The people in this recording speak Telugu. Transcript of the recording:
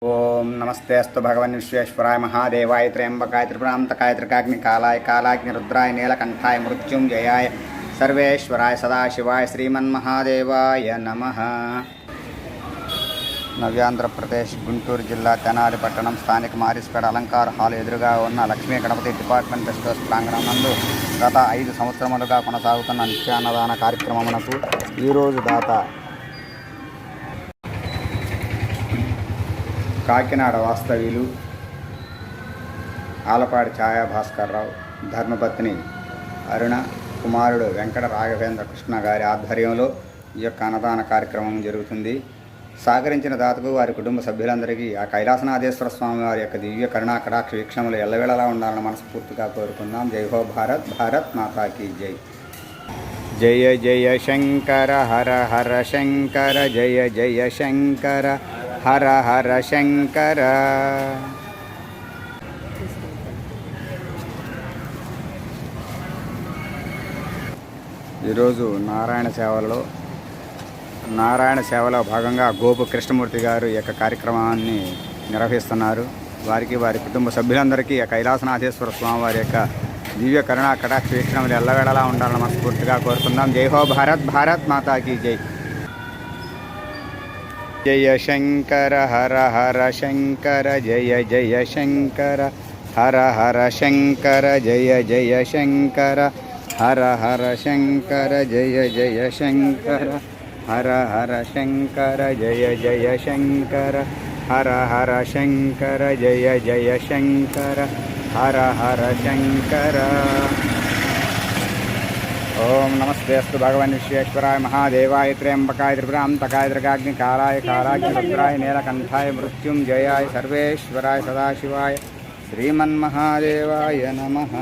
ओम नमस्तेस्तु भगवन् विश्वेश्वराय महादेवाय त्र्यंबकाय त्रिपुरांतकाय त्रिकाग्निकालाय कालाग्नि रुद्राय नीलकंठाय मृत्युंजयाय सर्वेश्वराय सदाशिवाय श्रीमन्महादेवाय नमः। నవ్యాంధ్రప్రదేశ్ గుంటూరు జిల్లా తెనాలి పట్టణం స్థానిక మారిస్పేట అలంకార హాల్ ఎదురుగా ఉన్న లక్ష్మీ గణపతి డిపార్ట్మెంట్ స్టోర్స్ ప్రాంగణం నందు గత 5 సంవత్సరములుగా కొనసాగుతున్న నిత్యాన్నదాన కార్యక్రమమునకు ఈరోజు దాత కాకినాడ వాస్తవ్యులు ఆలపాడి ఛాయా భాస్కర్రావు ధర్మపత్ని అరుణ కుమారుడు వెంకట రాఘవేంద్ర కృష్ణ గారి ఆధ్వర్యంలో ఈ యొక్క అన్నదాన కార్యక్రమం జరుగుతుంది. సహకరించిన దాతకు వారి కుటుంబ సభ్యులందరికీ ఆ కైలాసనాథేశ్వర స్వామి వారి యొక్క దివ్య కరుణా కటాక్ష వీక్షణములు ఎల్లవేళలా ఉండాలని మనస్ఫూర్తిగా కోరుకుందాం. జై హో భారత్, భారత్ మాతాకి జై. జయ జయ శంకర హర హర శంకర, జయ జయ శంకర హర హర శంకర. ఈరోజు నారాయణ సేవలో భాగంగా గోపు కృష్ణమూర్తి గారు ఈ యొక్క కార్యక్రమాన్ని నిర్వహిస్తున్నారు. వారికి వారి కుటుంబ సభ్యులందరికీ కైలాసనాథేశ్వర స్వామి వారి యొక్క దివ్య కరుణా కటాక్ష వీక్షణములు ఎల్లవేళలా ఉండాలని మనస్ఫూర్తిగా కోరుకుందాం. జై హో భారత్, భారత్ మాతాకి జై. జయ శంకర హర హర శంకర, జయ జయ శంకర హర హర శంకర, జయ జయ శంకర హర హర శంకర, జయ జయ శంకర హర హర శంకర, జయ జయ శంకర హర హర శంకర, జయ జయ శంకర హర హర శంకర. ఓం నమస్తేస్తు భగవన్ విశ్వేశ్వరాయ మహాదేవాయ త్ర్యంబకాయ త్రిపురాంతకాయ త్రికాగ్నికాలాయ కాలాగ్ని రుద్రాయ నీలకంఠాయ మృత్యుంజయాయ సర్వేశ్వరాయ సదాశివాయ శ్రీమన్మహాదేవాయ నమః.